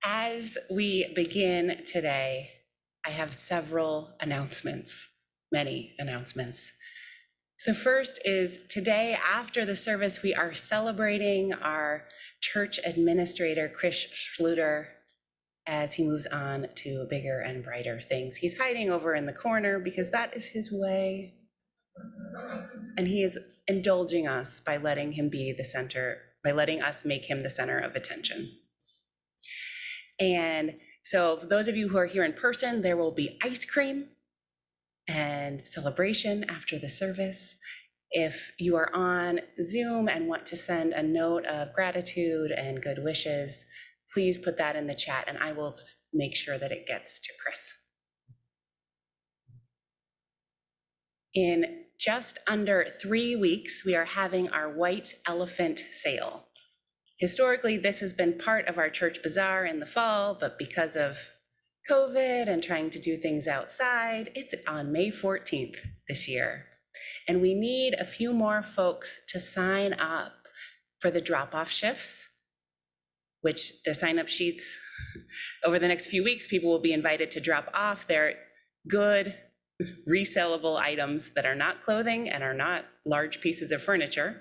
As we begin today, I have several announcements, many announcements. So first is today after the service, we are celebrating our church administrator, Chris Schluter, as he moves on to bigger and brighter things. He's hiding over in the corner because that is his way. And he is indulging us by letting him be the center, by letting us make him the center of attention. And so for those of you who are here in person, there will be ice cream and celebration after the service. If you are on Zoom and want to send a note of gratitude and good wishes, please put that in the chat and I will make sure that it gets to Chris. In just under 3 weeks, we are having our White Elephant Sale. Historically, this has been part of our church bazaar in the fall, but because of COVID and trying to do things outside, it's on May 14th this year. And we need a few more folks to sign up for the drop-off shifts, which the sign-up sheets over the next few weeks, people will be invited to drop off their good resellable items that are not clothing and are not large pieces of furniture.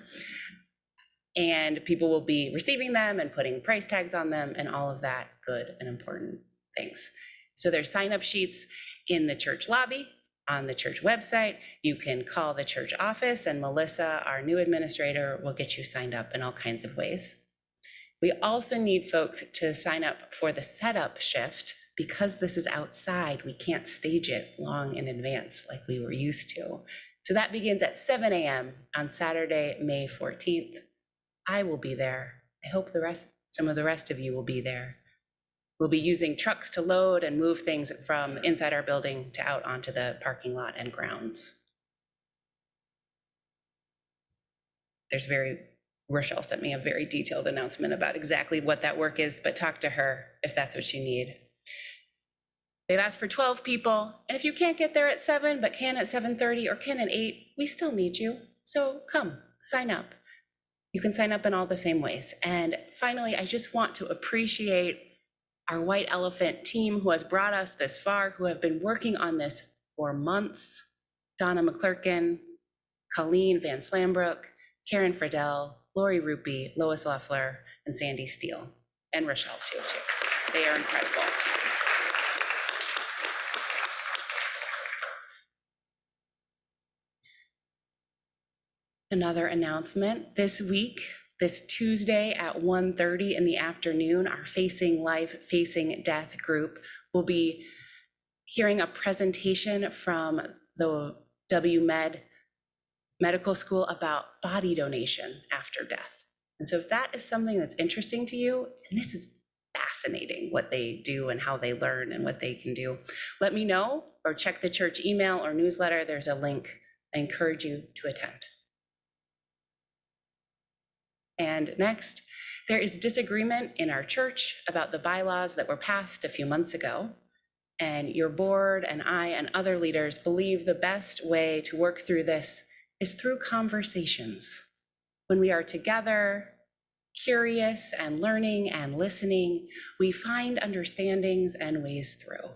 And people will be receiving them and putting price tags on them and all of that good and important things. So there's sign-up sheets in the church lobby, on the church website. You can call the church office and Melissa, our new administrator, will get you signed up in all kinds of ways. We also need folks to sign up for the setup shift. Because this is outside, we can't stage it long in advance like we were used to. So that begins at 7 a.m. on Saturday, May 14th. I will be there. I hope some of the rest of you will be there. We'll be using trucks to load and move things from inside our building to out onto the parking lot and grounds. Rochelle sent me a very detailed announcement about exactly what that work is, but talk to her if that's what you need. They've asked for 12 people, and if you can't get there at 7, but can at 7:30 or can at 8, we still need you. So come, sign up. You can sign up in all the same ways. And finally, I just want to appreciate our White Elephant team who has brought us this far, who have been working on this for months. Donna McClurkin, Colleen Van Slambrook, Karen Friedel, Lori Rupi, Lois Loeffler, and Sandy Steele, and Rochelle too. They are incredible. Another announcement this week, this Tuesday at 1:30 in the afternoon, our Facing Life, Facing Death group will be hearing a presentation from the WMed Medical School about body donation after death. And so if that is something that's interesting to you, and this is fascinating what they do and how they learn and what they can do, let me know or check the church email or newsletter. There's a link. I encourage you to attend. And next, there is disagreement in our church about the bylaws that were passed a few months ago. And your board and I and other leaders believe the best way to work through this is through conversations. When we are together, curious and learning and listening, we find understandings and ways through.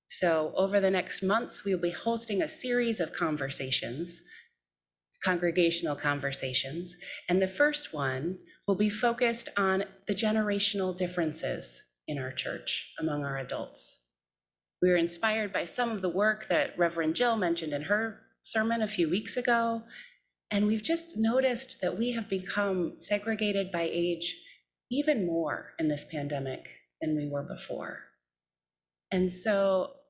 So over the next months, we'll be hosting a series of conversations, congregational conversations, and the first one will be focused on the generational differences in our church among our adults. We were inspired by some of the work that Reverend Jill mentioned in her sermon a few weeks ago, and we've just noticed that we have become segregated by age even more in this pandemic than we were before. And so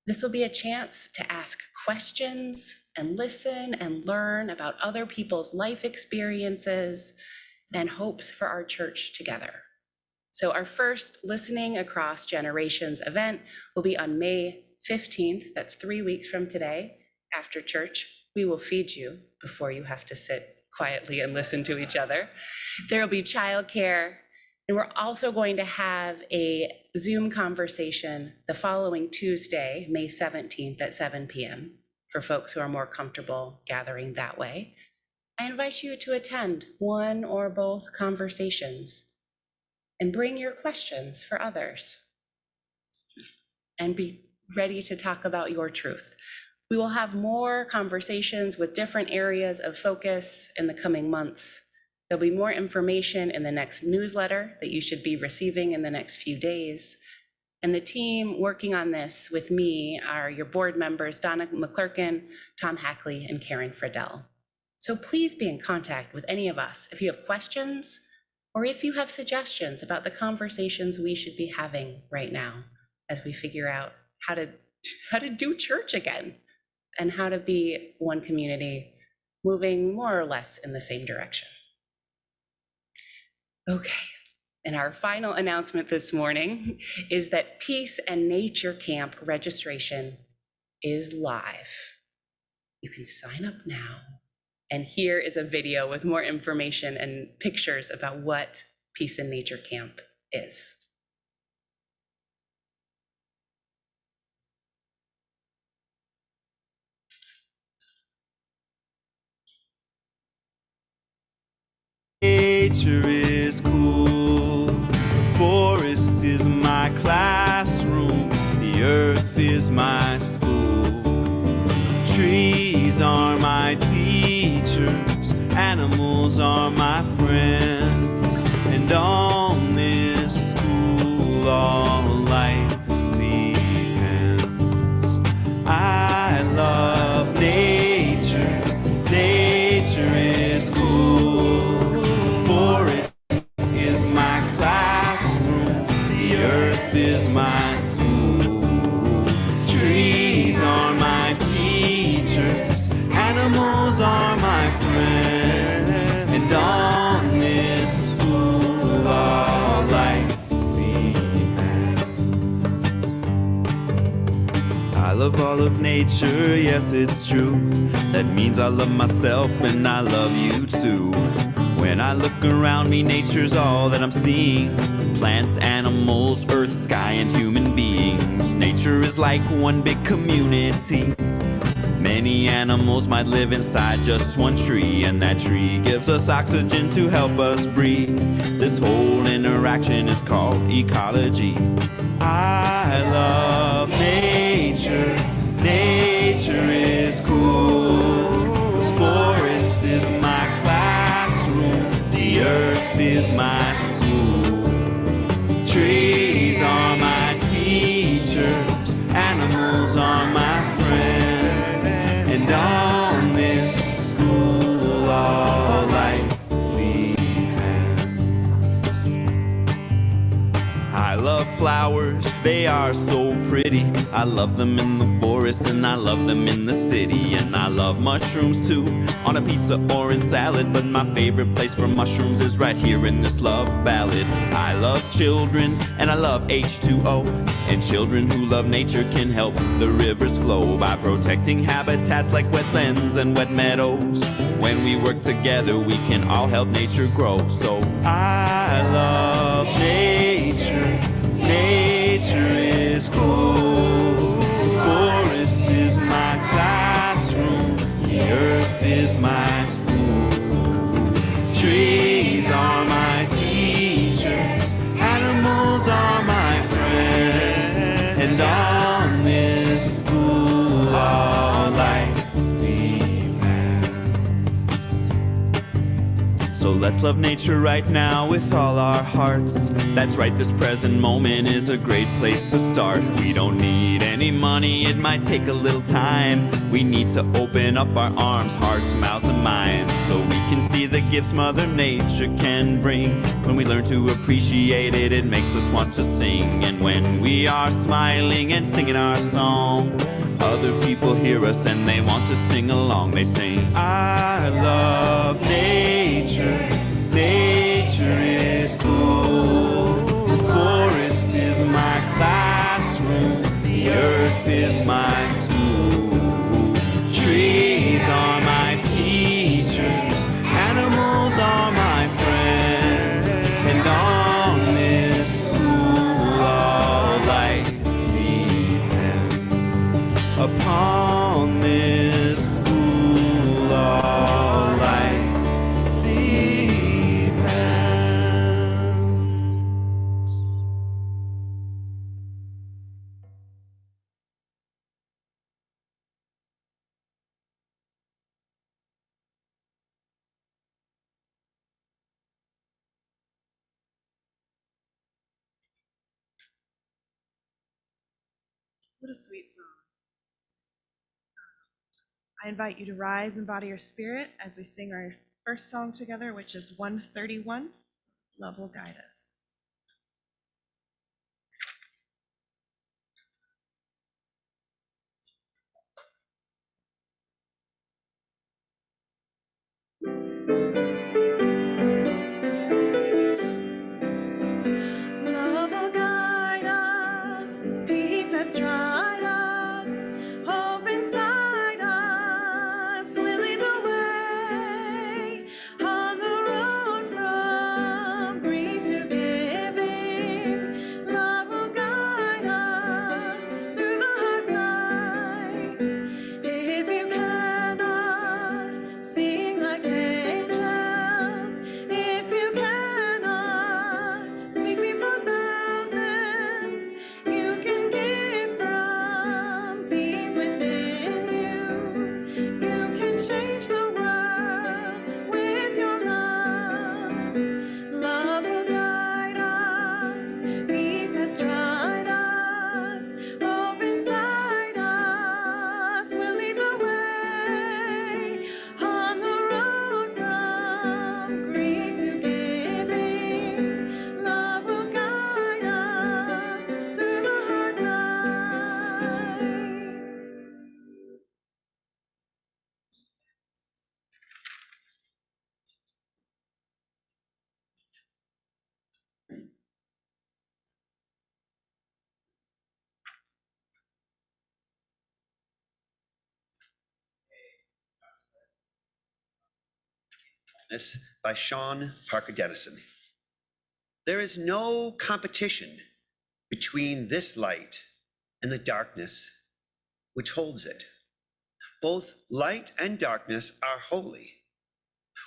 this will be a chance to ask questions and listen and learn about other people's life experiences and hopes for our church together. So our first Listening Across Generations event will be on May 15th. That's 3 weeks from today. After church, we will feed you before you have to sit quietly and listen to each other. There will be childcare, and we're also going to have a Zoom conversation the following Tuesday, May 17th at 7 p.m. for folks who are more comfortable gathering that way. I invite you to attend one or both conversations. and bring your questions for others. And be ready to talk about your truth. We will have more conversations with different areas of focus in the coming months. There'll be more information in the next newsletter that you should be receiving in the next few days. And the team working on this with me are your board members, Donna McClurkin, Tom Hackley, and Karen Friedel. So please be in contact with any of us if you have questions or if you have suggestions about the conversations we should be having right now as we figure out how to do church again and how to be one community moving more or less in the same direction. Okay. And our final announcement this morning is that Peace and Nature Camp registration is live. You can sign up now. And here is a video with more information and pictures about what Peace and Nature Camp is. Nature is cool, the forest is my classroom, the earth is my school. Trees are my teachers, animals are my friends, and on this school all life depends. I love nature, nature is cool. Is my school. Trees are my teachers, animals are my friends, and on this school all life depends. I love all of nature, yes it's true. That means I love myself and I love you too. When I look around me, nature's all that I'm seeing. Plants, animals, earth, sky, and human beings. Nature is like one big community. Many animals might live inside just one tree, and that tree gives us oxygen to help us breathe. This whole interaction is called ecology. I love nature, nature is cool. The forest is my classroom, the earth is my school. Trees are my teachers, animals are my friends, and on this school all life depends. I love flowers, they are so pretty. I love them in the forest and I love them in the city. And I love mushrooms too, on a pizza or in salad. But my favorite place for mushrooms is right here in this love ballad. I love children and I love H2O. And children who love nature can help the rivers flow by protecting habitats like wetlands and wet meadows. When we work together we can all help nature grow. So I love nature, nature is cool. The forest is my classroom, the earth is my school. Trees are my teachers, animals are my friends, and on this school all life depends. So let's love nature right now with all our hearts. That's right, this present moment is a great place to start. We don't need any money, it might take a little time. We need to open up our arms, hearts, mouths, and minds, so we can see the gifts Mother Nature can bring. When we learn to appreciate it, it makes us want to sing. And when we are smiling and singing our song, other people hear us and they want to sing along. They sing, I love nature, nature is cool. The forest is my classroom, the earth is my school. Trees are my teachers, animals are my friends, and on this school all life depends. Upon this school all life What a sweet song. I invite you to rise and body your spirit as we sing our first song together, which is 131, Love Will Guide Us. Love will guide us, peace has tried us, hope inside us will lead the way on the road from greed to giving. Love will guide us through the hard night. If you cannot sing like angels, if you cannot speak before thousands, you can give from deep within you. You can change the world with your love. Love will guide us, peace has tried us, hope inside us will lead the way on the road from greed to giving. Love will guide us through the hard night. This by Sean Parker Dennison. There is no competition between this light and the darkness which holds it. Both light and darkness are holy.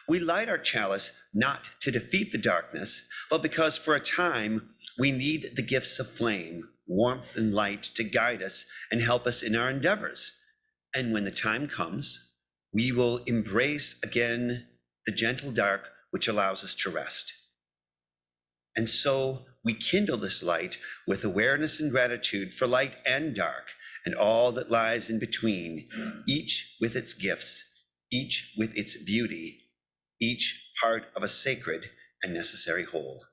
We light our chalice not to defeat the darkness, but because for a time we need the gifts of flame, warmth, and light to guide us and help us in our endeavors. And when the time comes, we will embrace again the gentle dark which allows us to rest. And so we kindle this light with awareness and gratitude for light and dark and all that lies in between, each with its gifts, each with its beauty, each part of a sacred and necessary whole.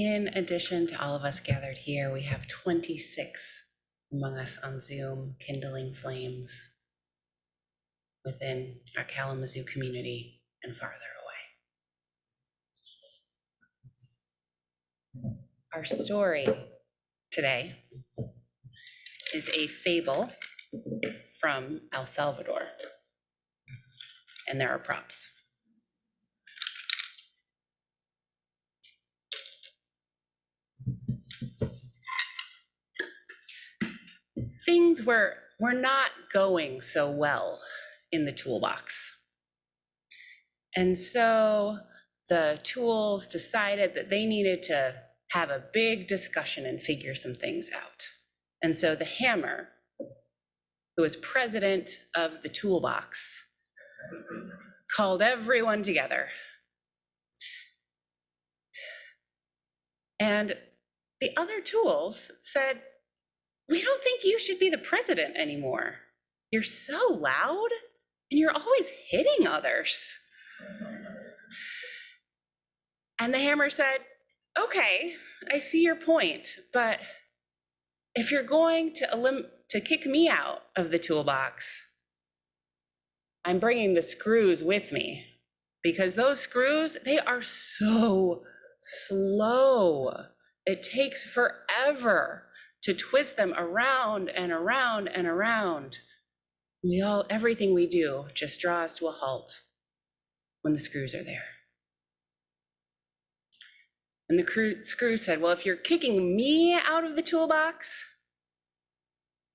In addition to all of us gathered here, we have 26 among us on Zoom kindling flames within our Kalamazoo community and farther away. Our story today is a fable from El Salvador, and there are props. Things were not going so well in the toolbox. And so the tools decided that they needed to have a big discussion and figure some things out. And so the hammer, who was president of the toolbox, called everyone together. And the other tools said, "We don't think you should be the president anymore. You're so loud and you're always hitting others." And the hammer said, "Okay, I see your point, but if you're going to kick me out of the toolbox, I'm bringing the screws with me, because those screws, they are so slow. It takes forever to twist them around and around and around. Everything we do just draws to a halt when the screws are there." And the screw said, "Well, if you're kicking me out of the toolbox,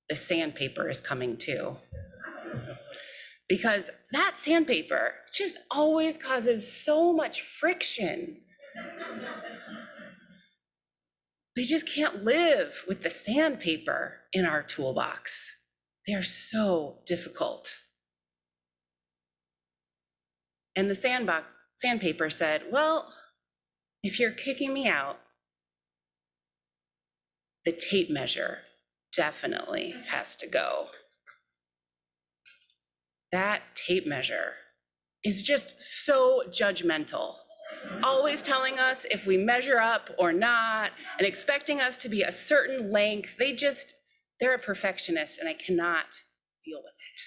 the sandpaper is coming too. Because that sandpaper just always causes so much friction We just can't live with the sandpaper in our toolbox. They are so difficult. And the sandpaper said, well, if you're kicking me out, the tape measure definitely has to go. That tape measure is just so judgmental, always telling us if we measure up or not and expecting us to be a certain length. They're a perfectionist and I cannot deal with it.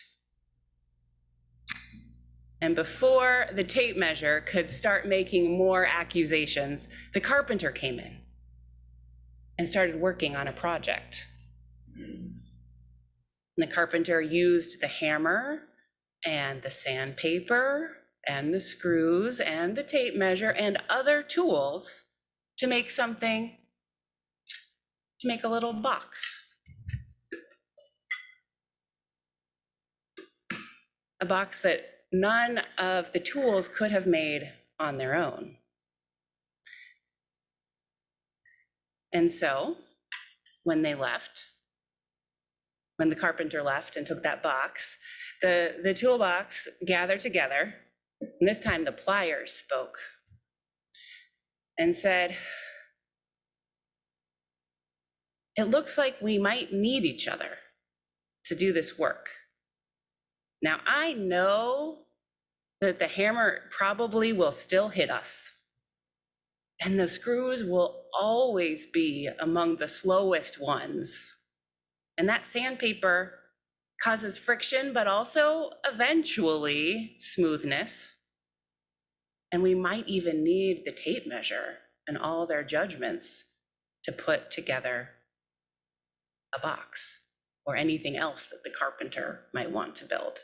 And before the tape measure could start making more accusations, the carpenter came in and started working on a project. And the carpenter used the hammer and the sandpaper and the screws and the tape measure and other tools to make a little box. A box that none of the tools could have made on their own. And so when the carpenter left and took that box, the toolbox gathered together, and this time the pliers spoke and said, it looks like we might need each other to do this work. Now, I know that the hammer probably will still hit us, and the screws will always be among the slowest ones. And that sandpaper causes friction, but also eventually smoothness. And we might even need the tape measure and all their judgments to put together a box or anything else that the carpenter might want to build.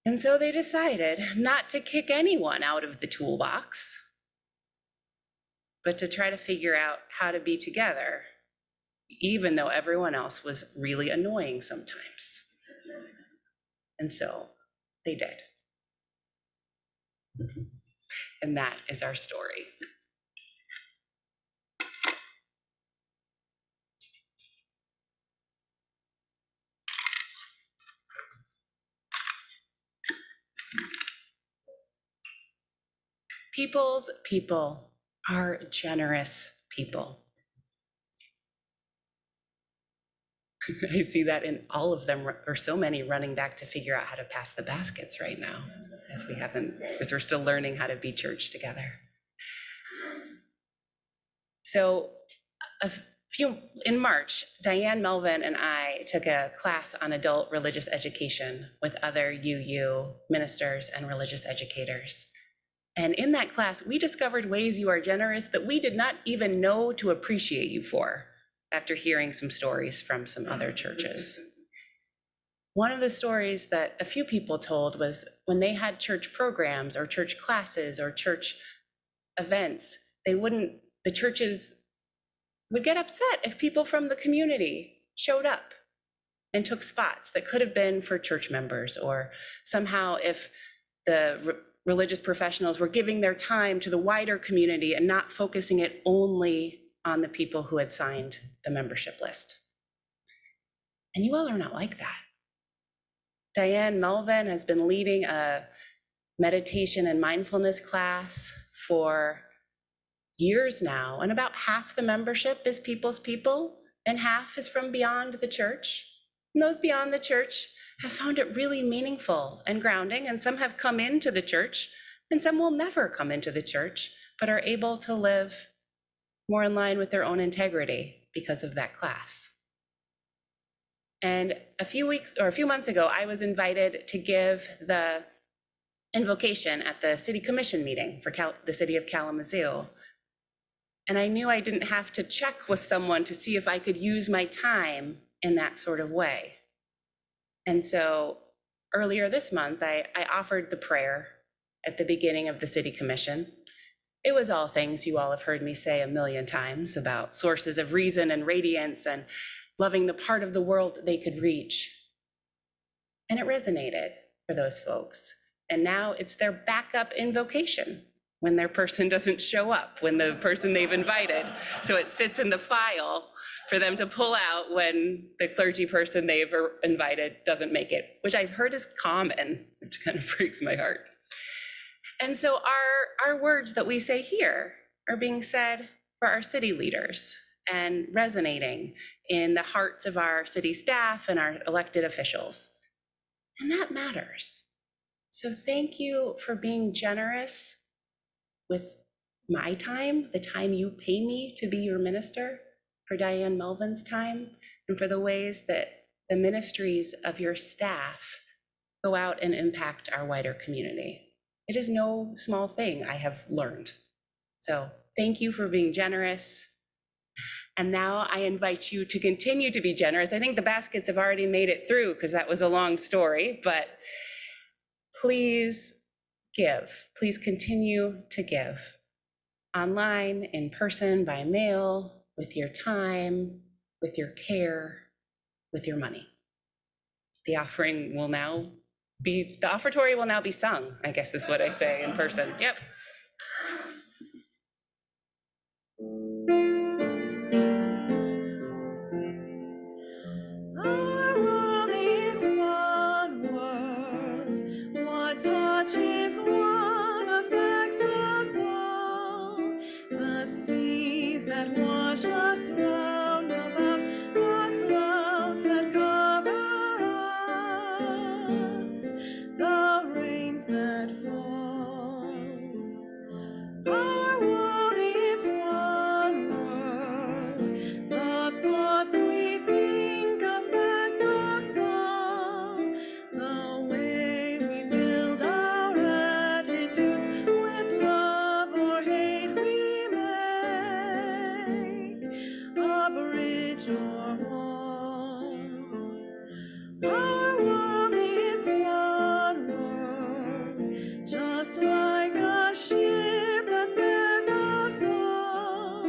And so they decided not to kick anyone out of the toolbox, but to try to figure out how to be together, even though everyone else was really annoying sometimes. And so they did. And that is our story. People's people are generous people. I see that in all of them, or so many, running back to figure out how to pass the baskets right now, because we're still learning how to be church together. So in March, Diane Melvin and I took a class on adult religious education with other UU ministers and religious educators. And in that class, we discovered ways you are generous that we did not even know to appreciate you for, after hearing some stories from some other churches. One of the stories that a few people told was when they had church programs or church classes or church events, the churches would get upset if people from the community showed up and took spots that could have been for church members, or somehow if the religious professionals were giving their time to the wider community and not focusing it only on the people who had signed the membership list. And you all are not like that. Diane Melvin has been leading a meditation and mindfulness class for years now, and about half the membership is people's people, and half is from beyond the church. And those beyond the church have found it really meaningful and grounding, and some have come into the church, and some will never come into the church, but are able to live more in line with their own integrity because of that class. And a few months ago, I was invited to give the invocation at the city commission meeting for the city of Kalamazoo. And I knew I didn't have to check with someone to see if I could use my time in that sort of way. And so earlier this month, I offered the prayer at the beginning of the city commission. It was all things you all have heard me say a million times about sources of reason and radiance and loving the part of the world they could reach. And it resonated for those folks. And now it's their backup invocation when their person doesn't show up, when the person they've invited. So it sits in the file for them to pull out when the clergy person they've invited doesn't make it, which I've heard is common, which kind of breaks my heart. And so our words that we say here are being said for our city leaders and resonating in the hearts of our city staff and our elected officials. And that matters. So thank you for being generous with my time, the time you pay me to be your minister, for Diane Melvin's time, and for the ways that the ministries of your staff go out and impact our wider community. It is no small thing, I have learned. So thank you for being generous. And now I invite you to continue to be generous. I think the baskets have already made it through because that was a long story, but please give. Please continue to give. Online, in person, by mail, with your time, with your care, with your money. The offering will now be, the offertory will now be sung, I guess is what I say in person. Yep. Our world is one world. What touches one affects us all. The seas that wash us round about, the clouds that cover us, the rains that fall. Our world is one world. The thoughts we think affect us all. The way we build our attitudes with love or hate we make, a bridge or wall. Our world is one world, just like a ship that bears us all,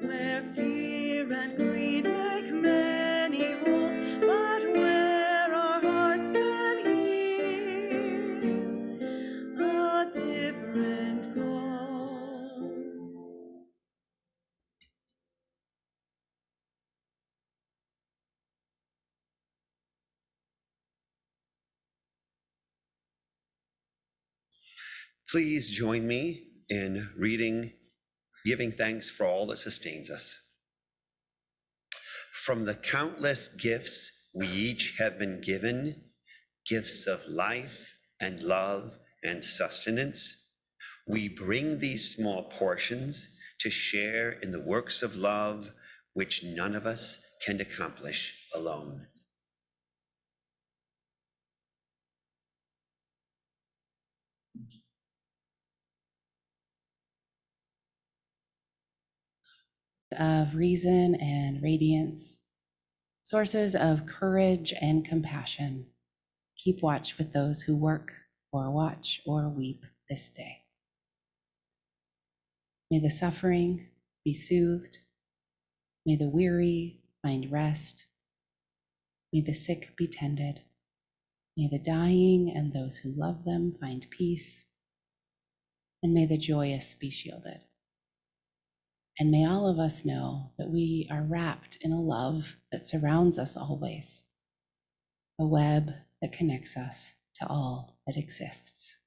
where fear and greed make many holes, but where our hearts can hear a different call. Please join me in giving thanks for all that sustains us. From the countless gifts we each have been given, gifts of life and love and sustenance, we bring these small portions to share in the works of love which none of us can accomplish alone. Of reason and radiance, sources of courage and compassion, keep watch with those who work or watch or weep this day. May the suffering be soothed. May the weary find rest. May the sick be tended. May the dying and those who love them find peace. And may the joyous be shielded. And may all of us know that we are wrapped in a love that surrounds us always, a web that connects us to all that exists.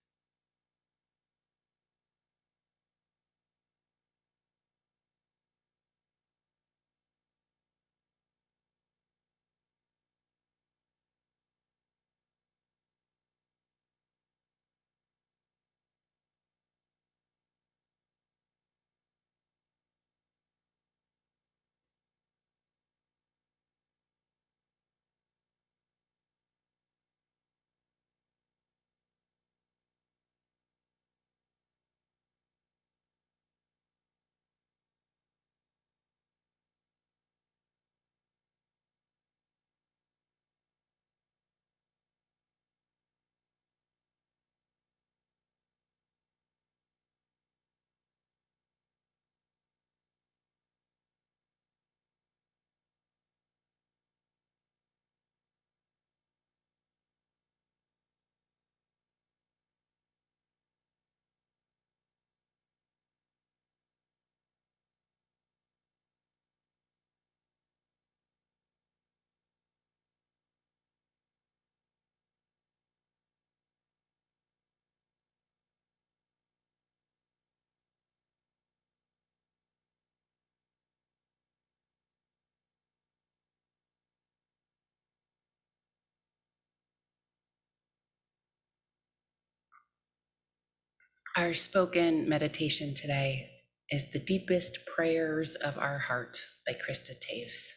Our spoken meditation today is The Deepest Prayers of Our Heart by Krista Taves.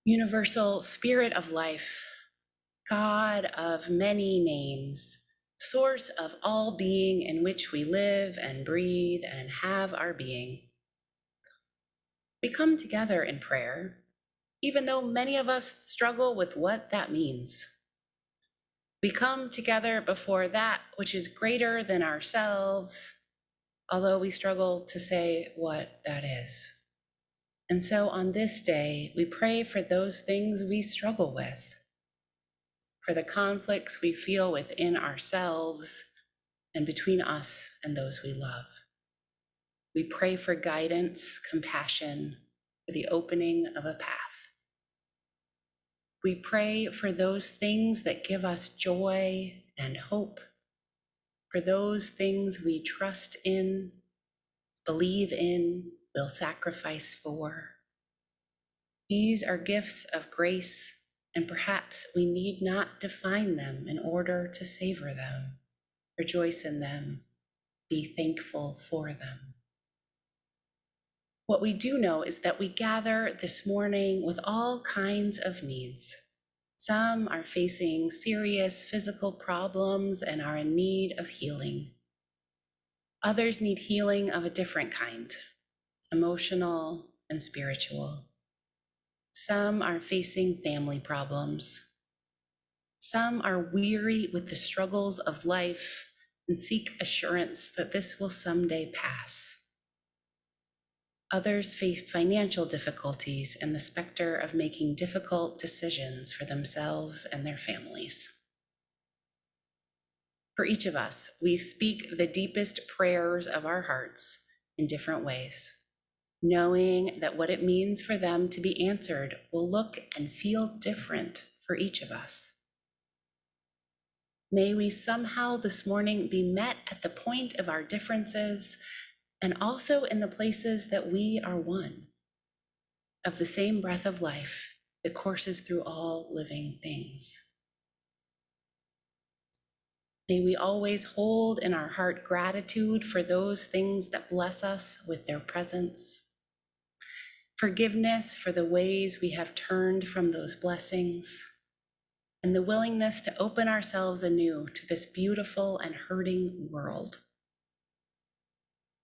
Universal Spirit of Life, God of many names, source of all being in which we live and breathe and have our being. We come together in prayer, even though many of us struggle with what that means. We come together before that which is greater than ourselves, although we struggle to say what that is. And so on this day, we pray for those things we struggle with, for the conflicts we feel within ourselves and between us and those we love. We pray for guidance, compassion, for the opening of a path. We pray for those things that give us joy and hope, for those things we trust in, believe in, will sacrifice for. These are gifts of grace, and perhaps we need not define them in order to savor them, rejoice in them, be thankful for them. What we do know is that we gather this morning with all kinds of needs. Some are facing serious physical problems and are in need of healing. Others need healing of a different kind, emotional and spiritual. Some are facing family problems. Some are weary with the struggles of life and seek assurance that this will someday pass. Others faced financial difficulties and the specter of making difficult decisions for themselves and their families. For each of us, we speak the deepest prayers of our hearts in different ways, knowing that what it means for them to be answered will look and feel different for each of us. May we somehow this morning be met at the point of our differences and also in the places that we are one, of the same breath of life that courses through all living things. May we always hold in our heart gratitude for those things that bless us with their presence, forgiveness for the ways we have turned from those blessings, and the willingness to open ourselves anew to this beautiful and hurting world.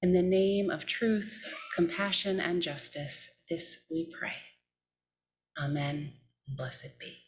In the name of truth, compassion, and justice, this we pray. Amen, and blessed be.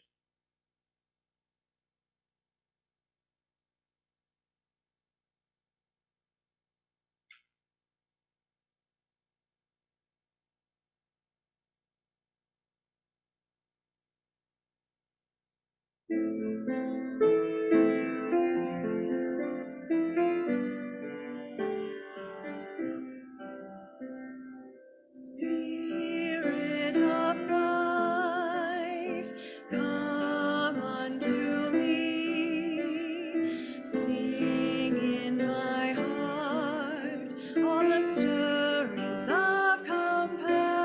Spirit of life, come unto me. Sing in my heart all the stirrings of compassion.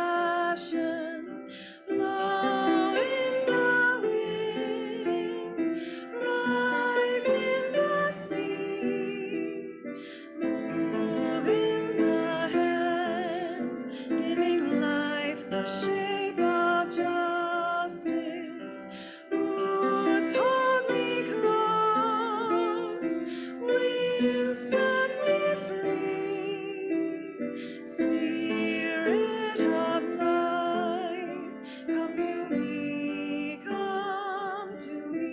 Blow in the wind, rise in the sea, move in the hand, giving life the shape of justice. Roots hold me close, wings set me free. Spirit of life, come to me, come to me.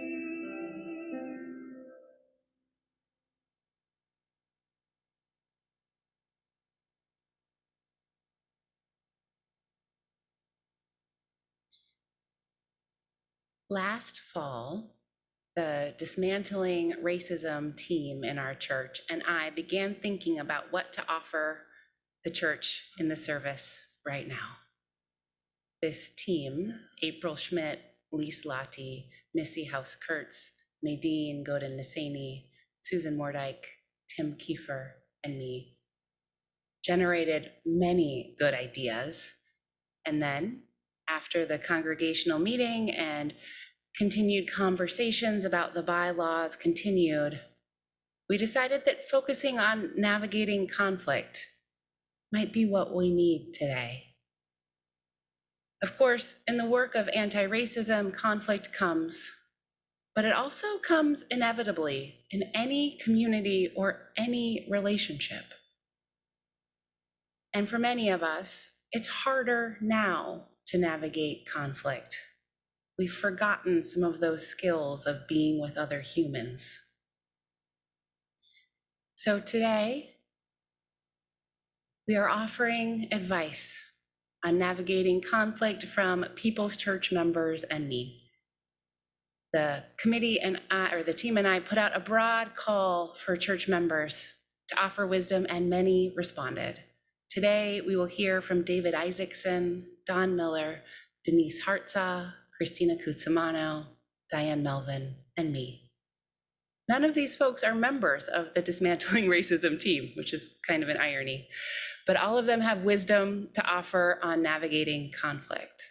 Last fall, the Dismantling Racism team in our church and I began thinking about what to offer the church in the service right now. This team, April Schmidt, Lise Lottie, Missy House-Kurtz, Nadine Godin-Nisani, Susan Mordyke, Tim Kiefer, and me, generated many good ideas. And then, after the congregational meeting and continued conversations about the bylaws continued, we decided that focusing on navigating conflict might be what we need today. Of course, in the work of anti-racism, conflict comes, but it also comes inevitably in any community or any relationship. And for many of us, it's harder now to navigate conflict. We've forgotten some of those skills of being with other humans. So today, we are offering advice on navigating conflict from People's Church members and me. The committee and I, or the team and I, put out a broad call for church members to offer wisdom, and many responded. Today, we will hear from David Isaacson, Don Miller, Denise Hartzaw, Christina Cusimano, Diane Melvin, and me. None of these folks are members of the Dismantling Racism team, which is kind of an irony, but all of them have wisdom to offer on navigating conflict.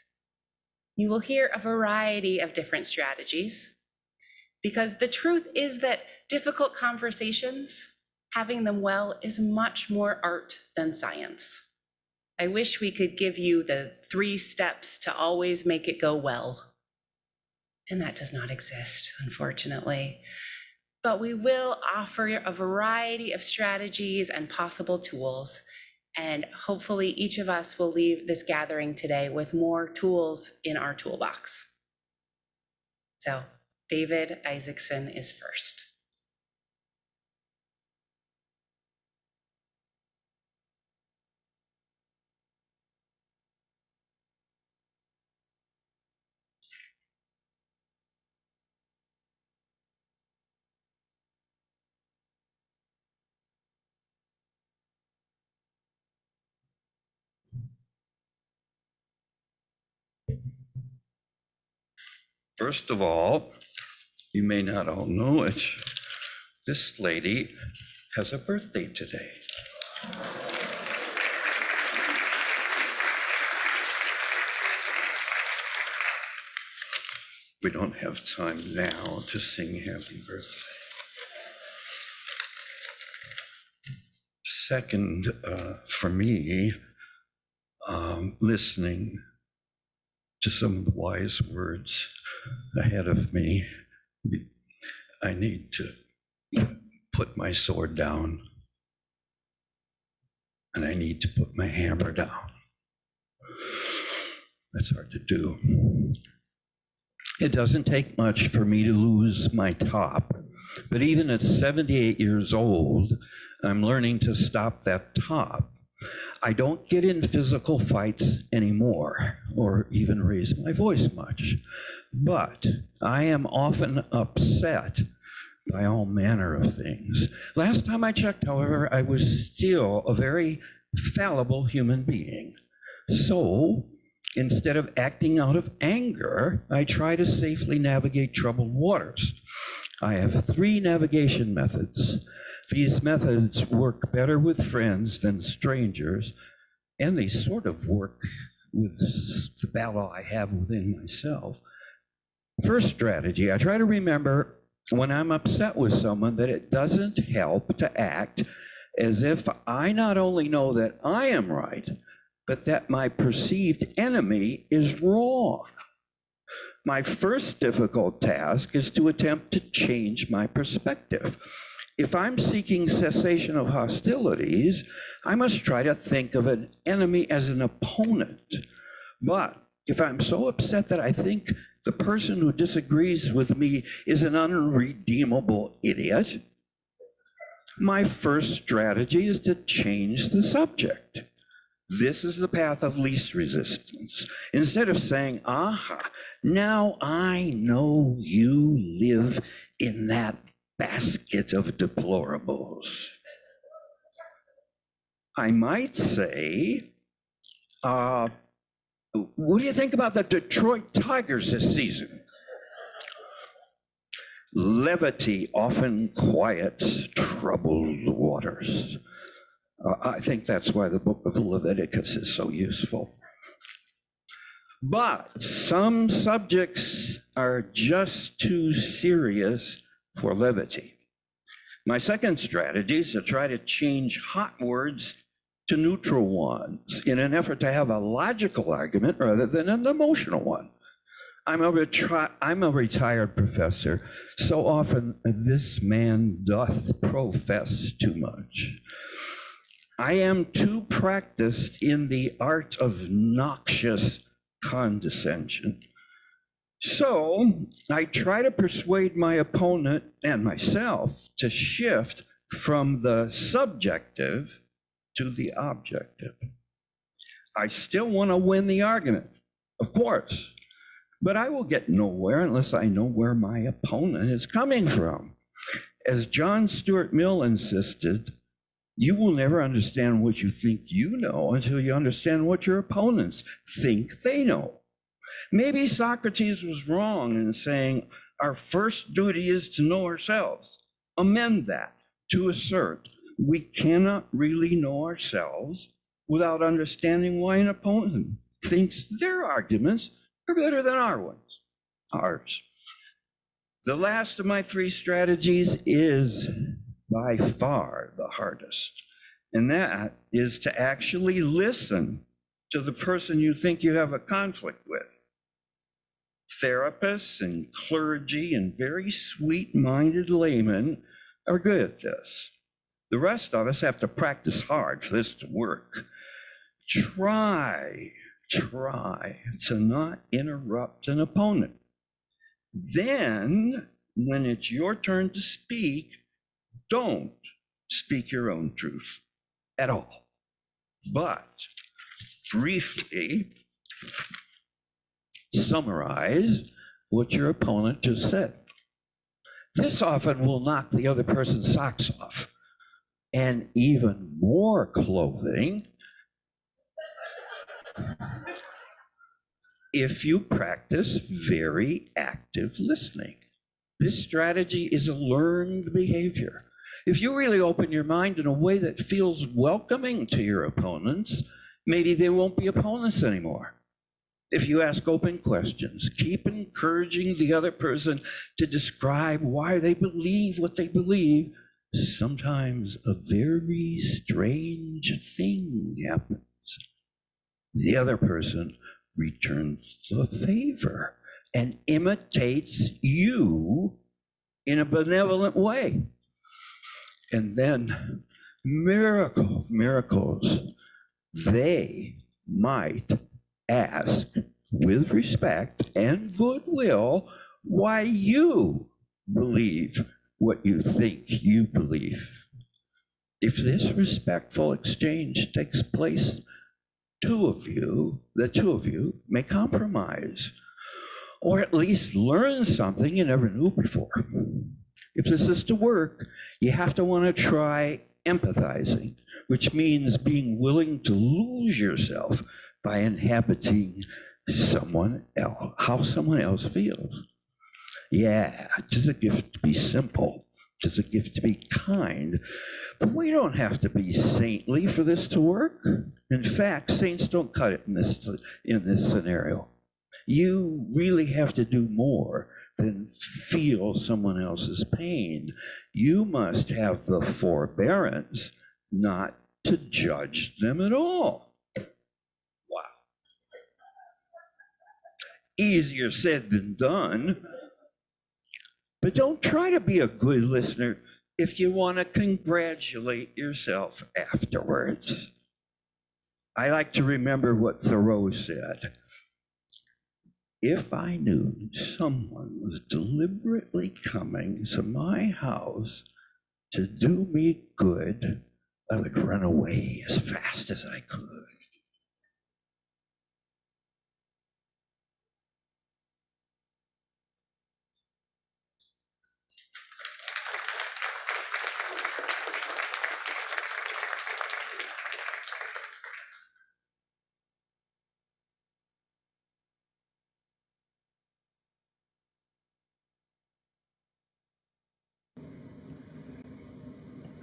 You will hear a variety of different strategies, because the truth is that difficult conversations, having them well, is much more art than science. I wish we could give you the 3 steps to always make it go well, and that does not exist, unfortunately. But we will offer a variety of strategies and possible tools, and hopefully each of us will leave this gathering today with more tools in our toolbox. So David Isaacson is first. First of all, you may not all know it, this lady has a birthday today. We don't have time now to sing happy birthday. Second, for me, listening to some of the wise words ahead of me, I need to put my sword down, and I need to put my hammer down. That's hard to do. It doesn't take much for me to lose my top, but even at 78 years old, I'm learning to stop that top. I don't get in physical fights anymore, or even raise my voice much, but I am often upset by all manner of things. Last time I checked, however, I was still a very fallible human being. So instead of acting out of anger, I try to safely navigate troubled waters. I have 3 navigation methods. These methods work better with friends than strangers, and they sort of work with the battle I have within myself. First strategy, I try to remember when I'm upset with someone that it doesn't help to act as if I not only know that I am right, but that my perceived enemy is wrong. My first difficult task is to attempt to change my perspective. If I'm seeking cessation of hostilities, I must try to think of an enemy as an opponent. But if I'm so upset that I think the person who disagrees with me is an unredeemable idiot, my first strategy is to change the subject. This is the path of least resistance. Instead of saying, aha, now I know you live in that basket of deplorables, I might say, what do you think about the Detroit Tigers this season? Levity often quiets troubled waters. I think that's why the book of Leviticus is so useful. But some subjects are just too serious for levity. My second strategy is to try to change hot words to neutral ones in an effort to have a logical argument rather than an emotional one. I'm a retired professor. So often this man doth profess too much. I am too practiced in the art of noxious condescension. So I try to persuade my opponent and myself to shift from the subjective to the objective. I still want to win the argument, of course, but I will get nowhere unless I know where my opponent is coming from. As John Stuart Mill insisted, you will never understand what you think you know until you understand what your opponents think they know. Maybe Socrates was wrong in saying our first duty is to know ourselves. Amend that to assert we cannot really know ourselves without understanding why an opponent thinks their arguments are better than ours. The last of my three strategies is by far the hardest, and that is to actually listen to the person you think you have a conflict with. Therapists and clergy and very sweet-minded laymen are good at this. The rest of us have to practice hard for this to work. Try to not interrupt an opponent. Then, when it's your turn to speak, don't speak your own truth at all. But briefly summarize what your opponent just said. This often will knock the other person's socks off, and even more clothing if you practice very active listening. This strategy is a learned behavior. If you really open your mind in a way that feels welcoming to your opponents, maybe they won't be opponents anymore. If you ask open questions, keep encouraging the other person to describe why they believe what they believe, sometimes a very strange thing happens. The other person returns the favor and imitates you in a benevolent way. And then, miracles, they might ask with respect and goodwill why you believe what you think you believe. If this respectful exchange takes place, the two of you may compromise, or at least learn something you never knew before. If this is to work, you have to want to try empathizing, which means being willing to lose yourself by inhabiting how someone else feels. Yeah, it is a gift to be simple. It is a gift to be kind. But we don't have to be saintly for this to work. In fact, saints don't cut it in this scenario. You really have to do more than feel someone else's pain. You must have the forbearance not to judge them at all. Wow. Easier said than done. But don't try to be a good listener if you want to congratulate yourself afterwards. I like to remember what Thoreau said. If I knew someone was deliberately coming to my house to do me good, I would run away as fast as I could.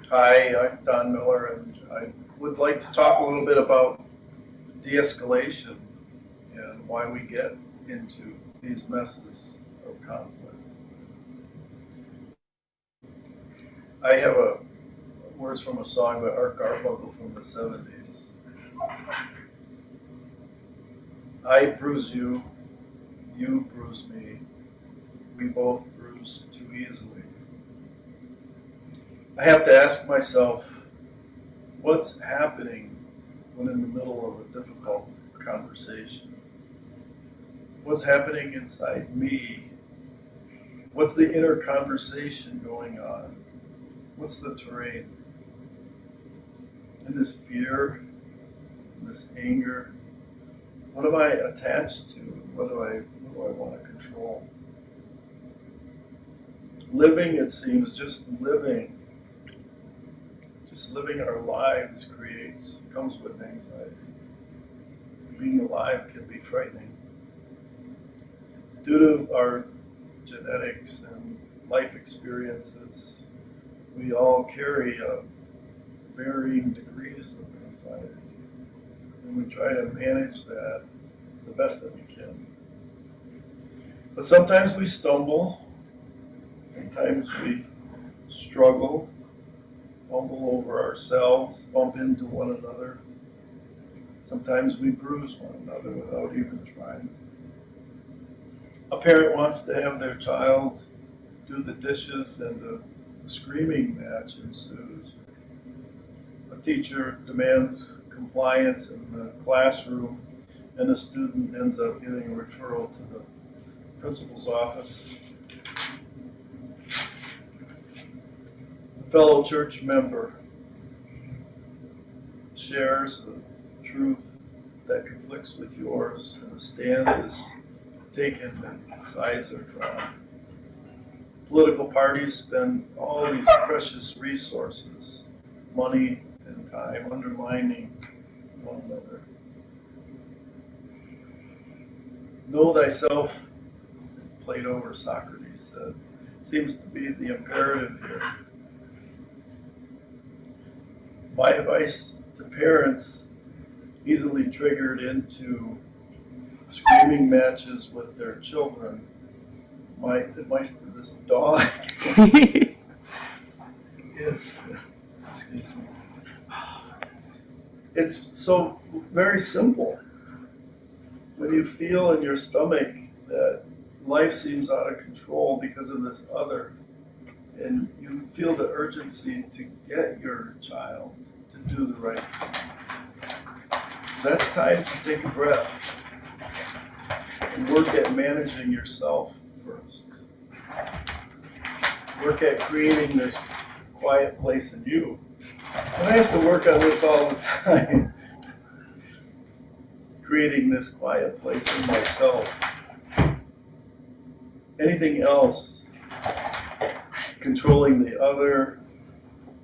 Hi, I'm Don Miller, and I would like to talk a little bit about de-escalation and why we get into these messes of conflict. I have words from a song by Art Garfunkel from the 70s. I bruise you, you bruise me, we both bruise too easily. I have to ask myself, what's happening when in the middle of a difficult conversation? What's happening inside me? What's the inner conversation going on? What's the terrain? And this fear, this anger, what am I attached to? What do I want to control? Living, it seems, just living our lives comes with anxiety. Being alive can be frightening. Due to our genetics and life experiences, we all carry varying degrees of anxiety. And we try to manage that the best that we can. But sometimes we stumble, sometimes we struggle, fumble over ourselves, bump into one another. Sometimes we bruise one another without even trying. A parent wants to have their child do the dishes and the screaming match ensues. A teacher demands compliance in the classroom and the student ends up getting a referral to the principal's office. A fellow church member shares a truth that conflicts with yours, and a stand is taken and sides are drawn. Political parties spend all these precious resources, money and time, undermining one another. Know thyself, Plato or Socrates said, seems to be the imperative here. My advice to parents easily triggered into screaming matches with their children. My advice to this dog is, excuse me, it's so very simple. When you feel in your stomach that life seems out of control because of this other, and you feel the urgency to get your child to do the right thing, that's time to take a breath and work at managing yourself first. Work at creating this quiet place in you. And I have to work on this all the time. Creating this quiet place in myself. Anything else, controlling the other,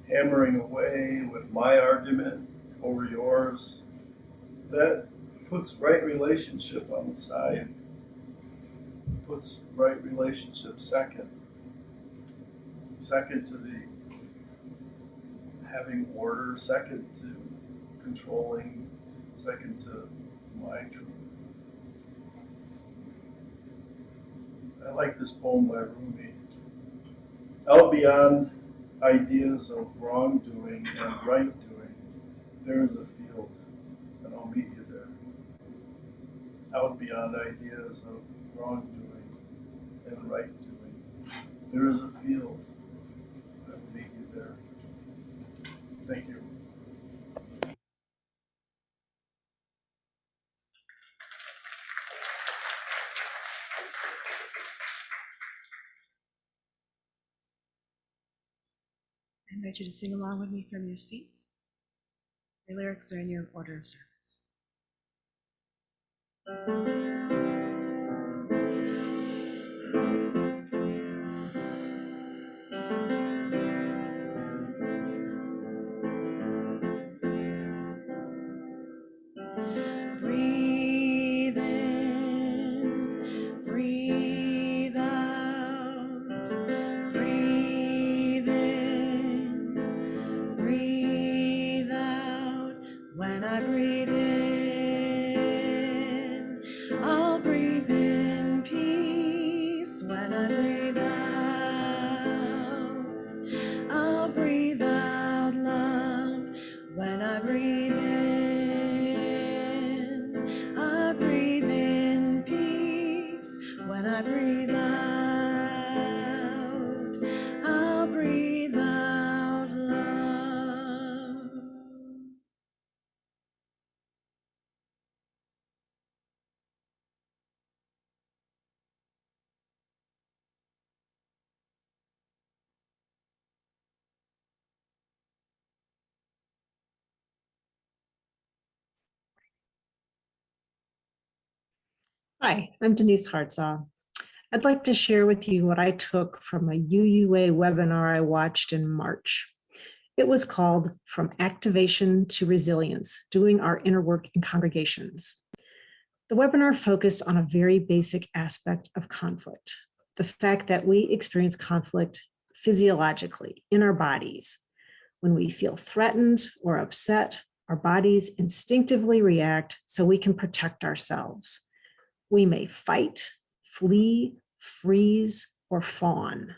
hammering away with my argument over yours, that puts right relationship on the side, puts right relationship second to the having order, second to controlling, second to my truth. I like this poem by Rumi. Out beyond ideas of wrongdoing and right doing, there is a field, and I'll meet you there. Out beyond ideas of wrongdoing and right doing, there is a field. I will meet you there. Thank you. I invite you to sing along with me from your seats. Your lyrics are in your order of service. Breathe in, breathe out, breathe in, breathe out. When I breathe in, Hi, I'm Denise Hartzaw. I'd like to share with you what I took from a UUA webinar I watched in March. It was called From Activation to Resilience, Doing Our Inner Work in Congregations. The webinar focused on a very basic aspect of conflict, the fact that we experience conflict physiologically in our bodies. When we feel threatened or upset, our bodies instinctively react so we can protect ourselves. We may fight, flee, freeze, or fawn.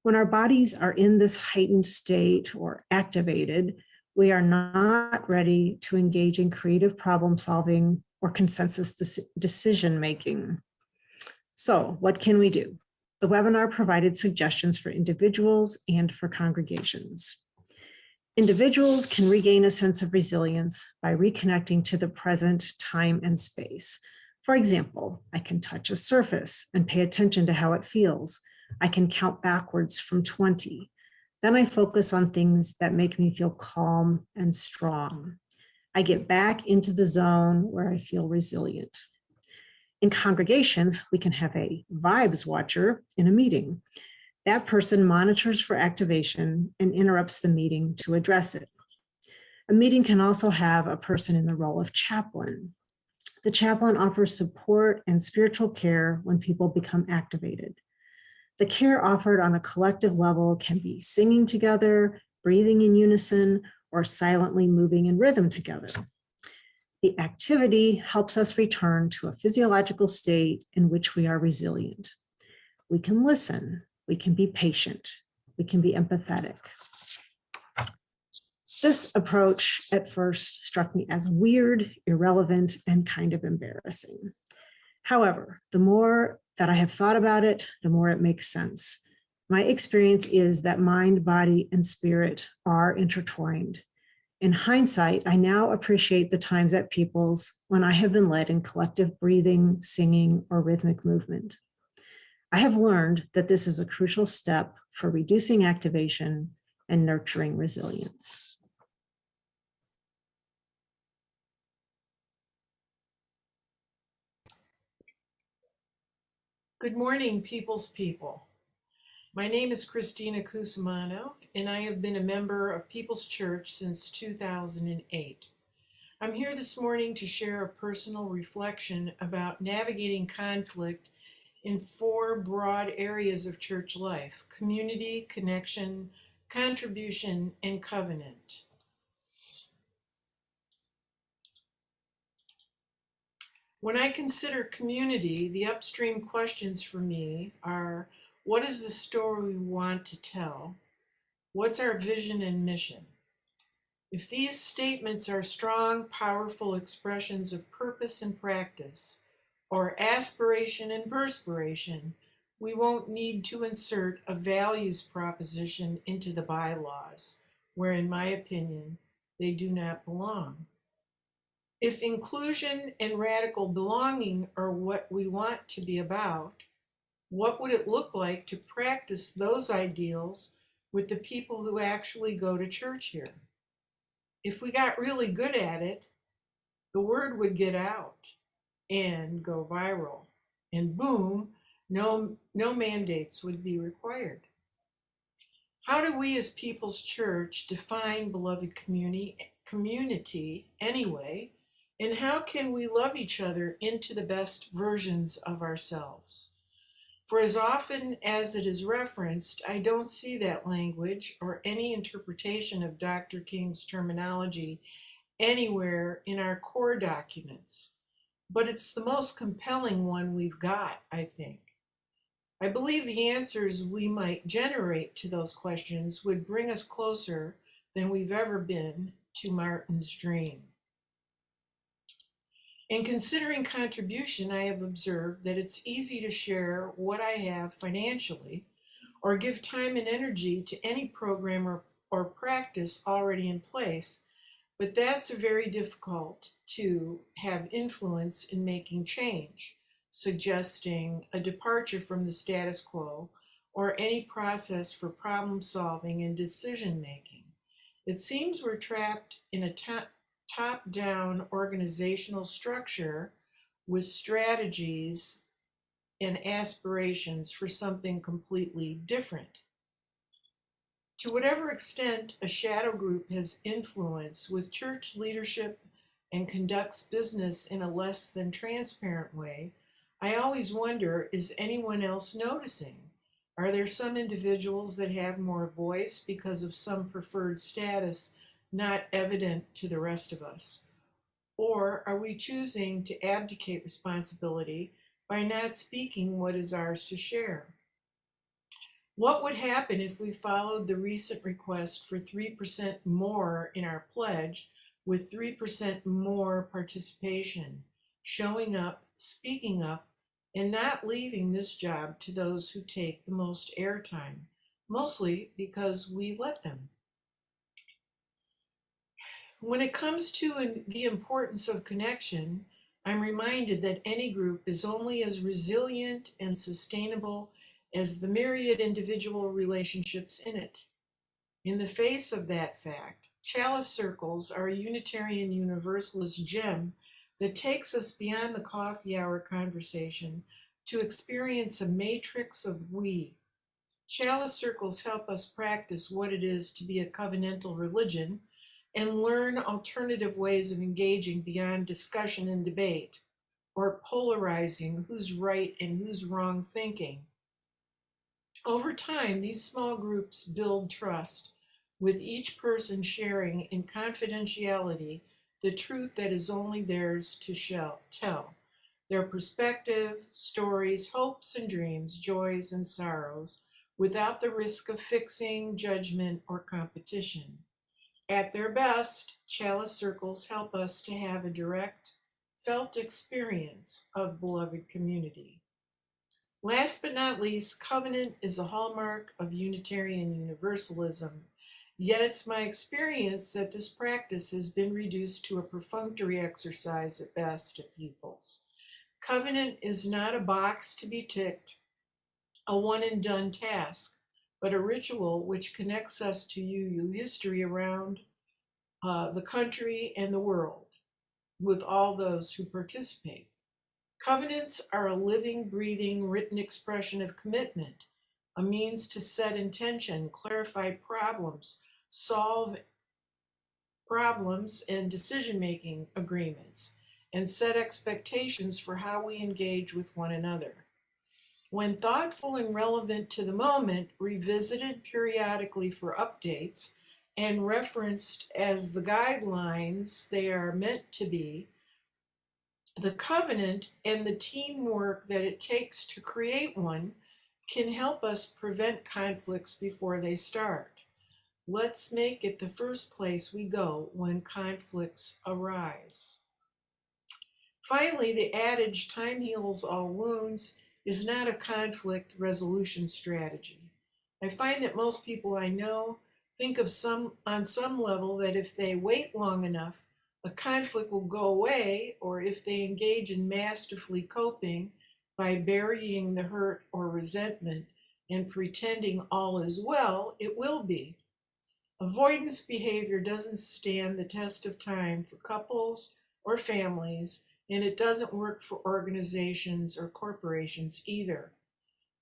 When our bodies are in this heightened state or activated, we are not ready to engage in creative problem solving or consensus decision making. So, what can we do? The webinar provided suggestions for individuals and for congregations. Individuals can regain a sense of resilience by reconnecting to the present time and space. For example, I can touch a surface and pay attention to how it feels. I can count backwards from 20. Then I focus on things that make me feel calm and strong. I get back into the zone where I feel resilient. In congregations, we can have a vibes watcher in a meeting. That person monitors for activation and interrupts the meeting to address it. A meeting can also have a person in the role of chaplain. The chaplain offers support and spiritual care when people become activated. The care offered on a collective level can be singing together, breathing in unison, or silently moving in rhythm together. The activity helps us return to a physiological state in which we are resilient. We can listen, we can be patient, we can be empathetic. This approach at first struck me as weird, irrelevant, and kind of embarrassing. However, the more that I have thought about it, the more it makes sense. My experience is that mind, body, and spirit are intertwined. In hindsight, I now appreciate the times at Peoples when I have been led in collective breathing, singing, or rhythmic movement. I have learned that this is a crucial step for reducing activation and nurturing resilience. Good morning, People's People. My name is Christina Cusimano, and I have been a member of People's Church since 2008. I'm here this morning to share a personal reflection about navigating conflict in 4 broad areas of church life: community, connection, contribution, and covenant. When I consider community, the upstream questions for me are: what is the story we want to tell? What's our vision and mission? If these statements are strong, powerful expressions of purpose and practice, or aspiration and perspiration, we won't need to insert a values proposition into the bylaws, where, in my opinion, they do not belong. If inclusion and radical belonging are what we want to be about, what would it look like to practice those ideals with the people who actually go to church here? If we got really good at it, the word would get out and go viral, and boom, no mandates would be required. How do we as People's Church define beloved community anyway? And how can we love each other into the best versions of ourselves? For as often as it is referenced, I don't see that language or any interpretation of Dr. King's terminology anywhere in our core documents. But it's the most compelling one we've got, I think. I believe the answers we might generate to those questions would bring us closer than we've ever been to Martin's dream. In considering contribution, I have observed that it's easy to share what I have financially or give time and energy to any program or practice already in place, but that's very difficult to have influence in making change, suggesting a departure from the status quo or any process for problem solving and decision making. It seems we're trapped in a top-down organizational structure with strategies and aspirations for something completely different. To whatever extent a shadow group has influence with church leadership and conducts business in a less than transparent way, I always wonder, is anyone else noticing? Are there some individuals that have more voice because of some preferred status not evident to the rest of us? Or are we choosing to abdicate responsibility by not speaking what is ours to share? What would happen if we followed the recent request for 3% more in our pledge with 3% more participation, showing up, speaking up, and not leaving this job to those who take the most airtime, mostly because we let them? When it comes to the importance of connection, I'm reminded that any group is only as resilient and sustainable as the myriad individual relationships in it. In the face of that fact, Chalice Circles are a Unitarian Universalist gem that takes us beyond the coffee hour conversation to experience a matrix of we. Chalice Circles help us practice what it is to be a covenantal religion and learn alternative ways of engaging beyond discussion and debate, or polarizing who's right and who's wrong thinking. Over time, these small groups build trust, with each person sharing in confidentiality the truth that is only theirs to tell. Their perspective, stories, hopes and dreams, joys and sorrows, without the risk of fixing, judgment, or competition. At their best, Chalice Circles help us to have a direct, felt experience of beloved community. Last but not least, covenant is a hallmark of Unitarian Universalism, yet it's my experience that this practice has been reduced to a perfunctory exercise at best at pupils. Covenant is not a box to be ticked, a one and done task, but a ritual which connects us to UU history around the country and the world with all those who participate. Covenants are a living, breathing, written expression of commitment, a means to set intention, clarify problems, solve problems and decision-making agreements, and set expectations for how we engage with one another. When thoughtful and relevant to the moment, revisited periodically for updates, and referenced as the guidelines they are meant to be, the covenant and the teamwork that it takes to create one can help us prevent conflicts before they start. Let's make it the first place we go when conflicts arise. Finally, the adage, time heals all wounds, is not a conflict resolution strategy. I find that most people I know think of on some level that if they wait long enough, a conflict will go away, or if they engage in masterfully coping by burying the hurt or resentment and pretending all is well, it will be. Avoidance behavior doesn't stand the test of time for couples or families, and it doesn't work for organizations or corporations either.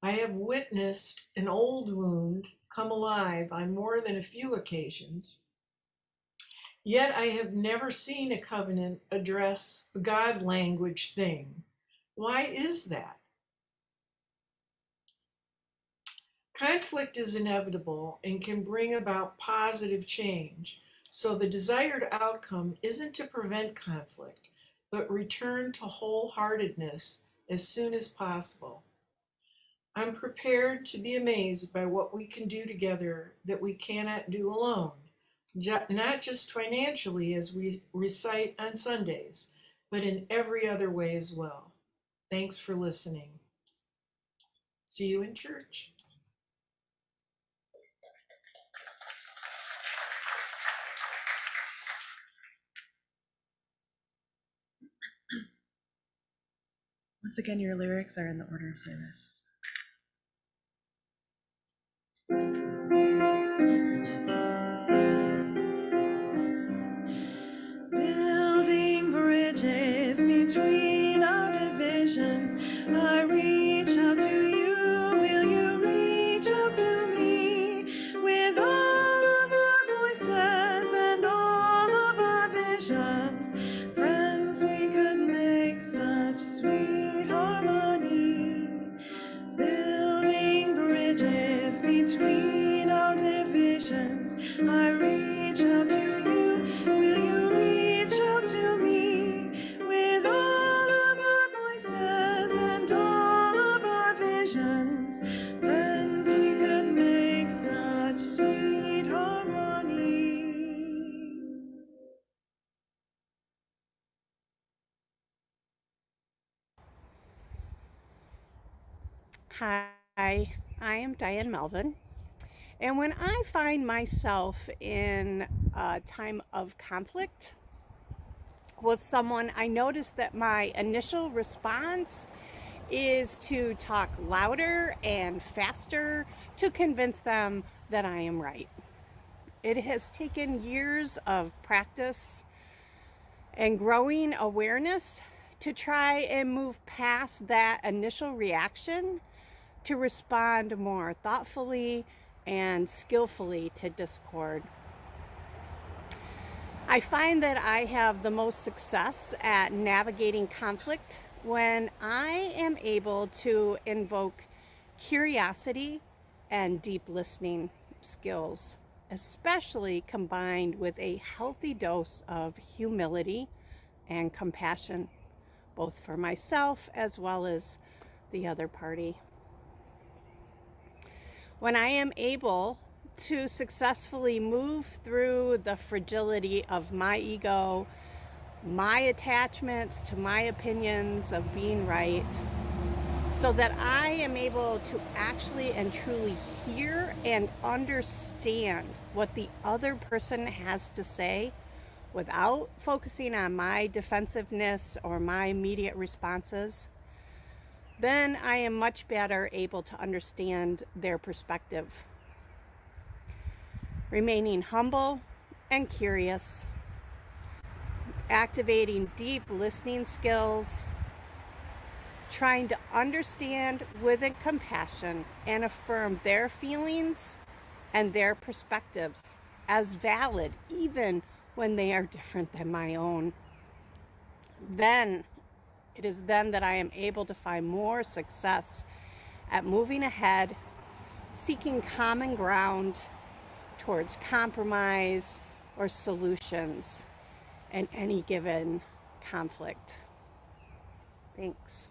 I have witnessed an old wound come alive on more than a few occasions, yet I have never seen a covenant address the God language thing. Why is that? Conflict is inevitable and can bring about positive change, so the desired outcome isn't to prevent conflict, but return to wholeheartedness as soon as possible. I'm prepared to be amazed by what we can do together that we cannot do alone, not just financially as we recite on Sundays, but in every other way as well. Thanks for listening. See you in church. Once again, your lyrics are in the order of service. Building bridges between our Hi, I am Diane Melvin. And when I find myself in a time of conflict with someone, I notice that my initial response is to talk louder and faster to convince them that I am right. It has taken years of practice and growing awareness to try and move past that initial reaction to respond more thoughtfully and skillfully to discord. I find that I have the most success at navigating conflict when I am able to invoke curiosity and deep listening skills, especially combined with a healthy dose of humility and compassion, both for myself as well as the other party. When I am able to successfully move through the fragility of my ego, my attachments to my opinions of being right, so that I am able to actually and truly hear and understand what the other person has to say without focusing on my defensiveness or my immediate responses, then I am much better able to understand their perspective. Remaining humble and curious, activating deep listening skills, trying to understand with compassion and affirm their feelings and their perspectives as valid, even when they are different than my own. Then it is then that I am able to find more success at moving ahead, seeking common ground towards compromise or solutions in any given conflict. Thanks.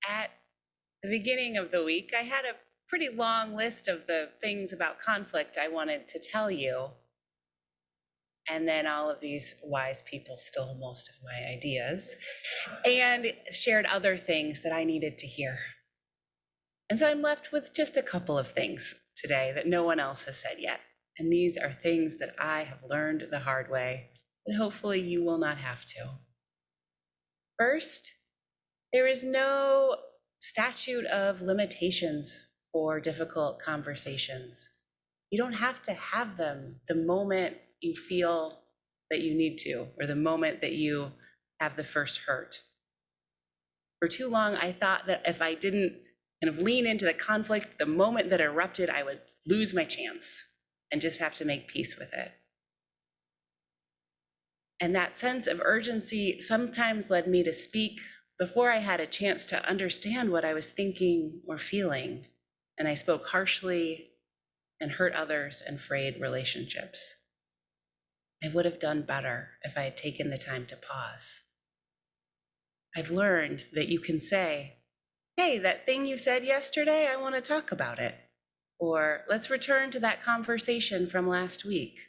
At the beginning of the week, I had a pretty long list of the things about conflict I wanted to tell you. And then all of these wise people stole most of my ideas and shared other things that I needed to hear. And so I'm left with just a couple of things today that no one else has said yet. And these are things that I have learned the hard way, and hopefully you will not have to. First, there is no statute of limitations for difficult conversations. You don't have to have them the moment you feel that you need to, or the moment that you have the first hurt. For too long, I thought that if I didn't kind of lean into the conflict the moment that erupted, I would lose my chance and just have to make peace with it. And that sense of urgency sometimes led me to speak before I had a chance to understand what I was thinking or feeling. And I spoke harshly and hurt others and frayed relationships. I would have done better if I had taken the time to pause. I've learned that you can say, hey, that thing you said yesterday, I want to talk about it. Or let's return to that conversation from last week.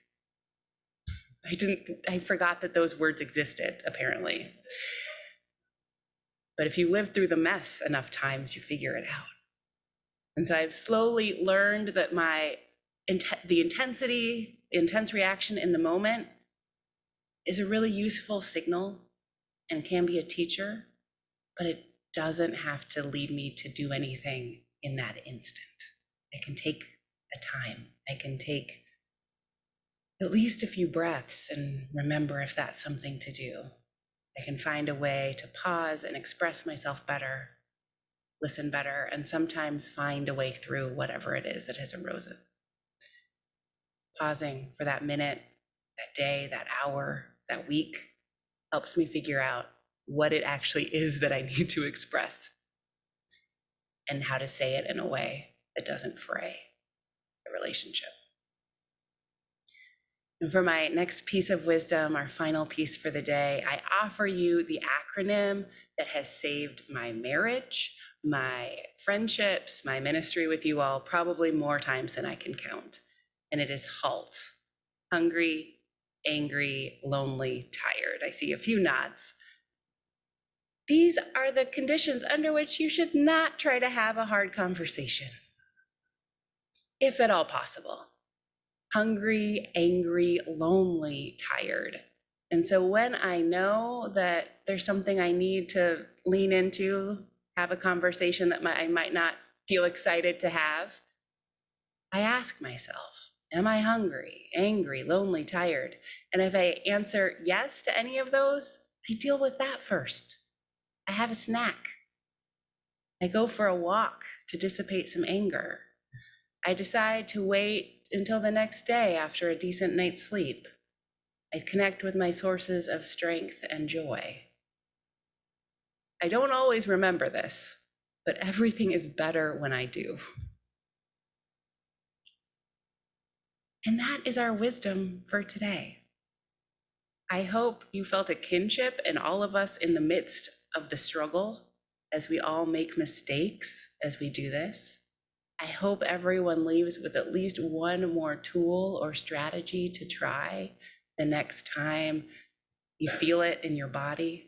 I forgot that those words existed, apparently. But if you live through the mess enough times, you figure it out. And so I've slowly learned that the intense reaction in the moment is a really useful signal and can be a teacher, but it doesn't have to lead me to do anything in that instant. I can take a time. I can take at least a few breaths and remember if that's something to do. I can find a way to pause and express myself better, listen better, and sometimes find a way through whatever it is that has arisen. Pausing for that minute, that day, that hour, that week helps me figure out what it actually is that I need to express and how to say it in a way that doesn't fray the relationship. And for my next piece of wisdom, our final piece for the day, I offer you the acronym that has saved my marriage my friendships, my ministry with you all, probably more times than I can count. And it is HALT. Hungry, angry, lonely, tired. I see a few nods. These are the conditions under which you should not try to have a hard conversation, if at all possible. Hungry, angry, lonely, tired. And so when I know that there's something I need to lean into, have a conversation that I might not feel excited to have, I ask myself, am I hungry, angry, lonely, tired? And if I answer yes to any of those, I deal with that first. I have a snack. I go for a walk to dissipate some anger. I decide to wait until the next day after a decent night's sleep. I connect with my sources of strength and joy. I don't always remember this, but everything is better when I do. And that is our wisdom for today. I hope you felt a kinship in all of us in the midst of the struggle as we all make mistakes as we do this. I hope everyone leaves with at least one more tool or strategy to try the next time you feel it in your body.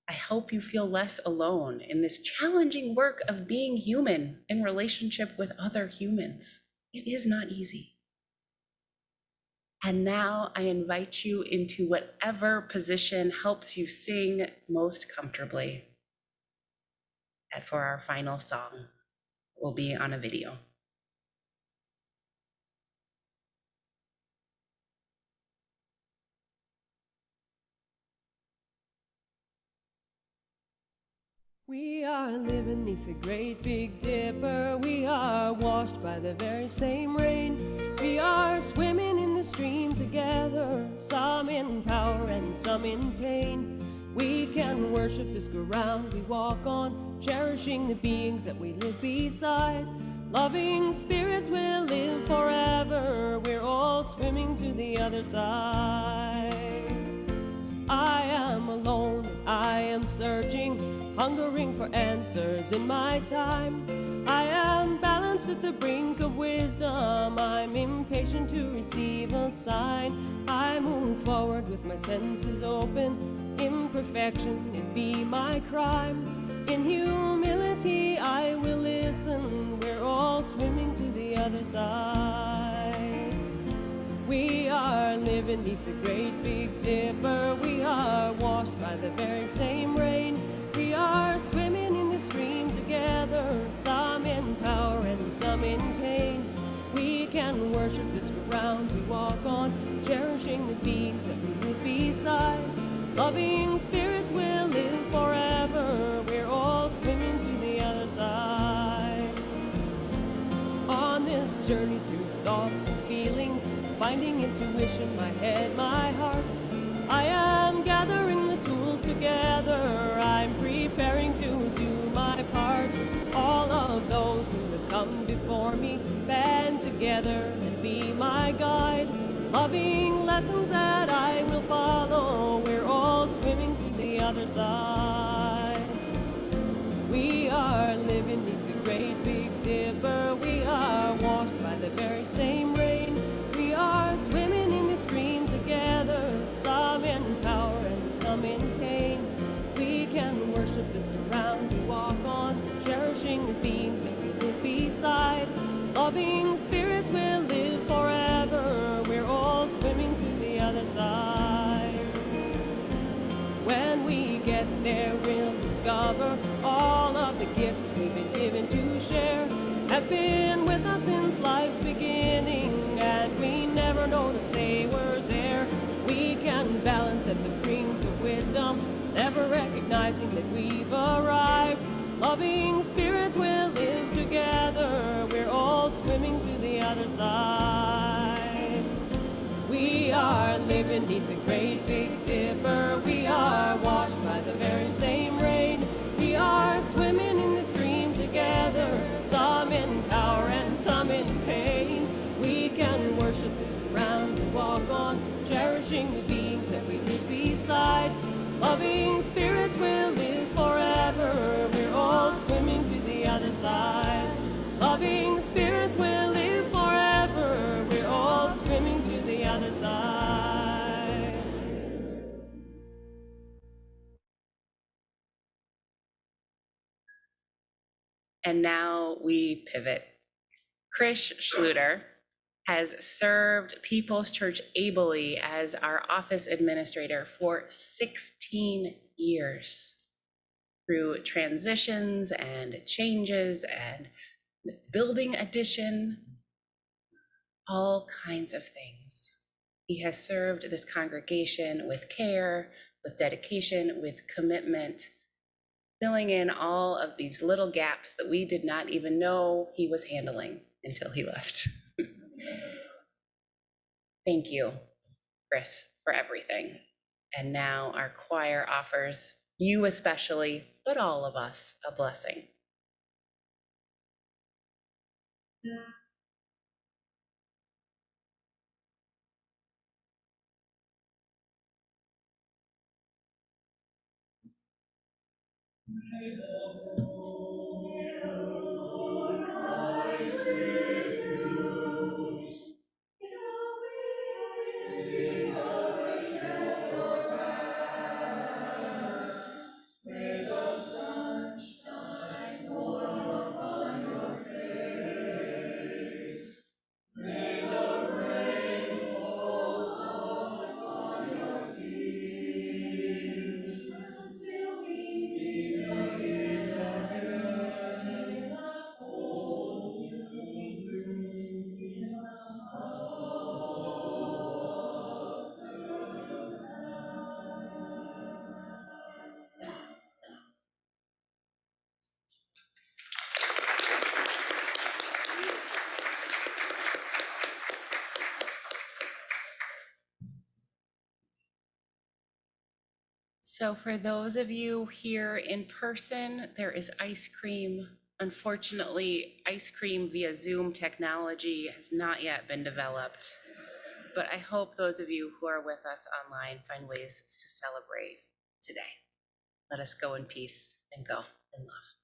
I hope you feel less alone in this challenging work of being human in relationship with other humans. It is not easy. And now I invite you into whatever position helps you sing most comfortably. And for our final song, we'll be on a video. We are living neath the great big dipper. We are washed by the very same rain. We are swimming in the stream together, some in power and some in pain. We can worship this ground we walk on, cherishing the beings that we live beside. Loving spirits will live forever. We're all swimming to the other side. I am alone, I am searching, hungering for answers in my time. I am balanced at the brink of wisdom. I'm impatient to receive a sign. I move forward with my senses open. Imperfection, it be my crime. In humility, I will listen. We're all swimming to the other side. We are living neath the great big dipper. We are washed by the very same rain. We are swimming in the stream together, some in power and some in pain. We can worship this ground we walk on, cherishing the beings that we live beside. Loving spirits will live forever. We're all swimming to the other side. On this journey through thoughts and feelings, finding intuition, my head, my heart, I am gathering the tools together. I'm preparing to do my part. All of those who have come before me band together and be my guide. Loving lessons that I will follow. We're all swimming to the other side. We are living neath the great big dipper. We are washed by the very same rain. We are swimming in the stream together, some in power and some in pain. We can worship this ground we walk on, cherishing the beings that we live beside. Loving spirits will live forever. We're all swimming to the other side. When we get there, we'll discover all of the gifts we've been given to share have been with us since life's beginning, and we never noticed they were there. We can balance at the brink of wisdom, never recognizing that we've arrived. Loving spirits will live together. We're all swimming to the other side. We are living neath the great big dipper. We are washed by the very same rain. We are swimming in the stream together, some in power and some in pain. We can worship this ground we walk on, cherishing the beings that we live beside. Loving spirits will live forever. side. Loving spirits will live forever. We're all swimming to the other side. And now we pivot. Chris Schluter has served People's Church ably as our office administrator for 16 years through transitions and changes and building addition, all kinds of things. He has served this congregation with care, with dedication, with commitment, filling in all of these little gaps that we did not even know he was handling until he left. Thank you, Chris, for everything. And now our choir offers you especially, but all of us, a blessing. So for those of you here in person, there is ice cream. Unfortunately, ice cream via Zoom technology has not yet been developed, but I hope those of you who are with us online find ways to celebrate today. Let us go in peace and go in love.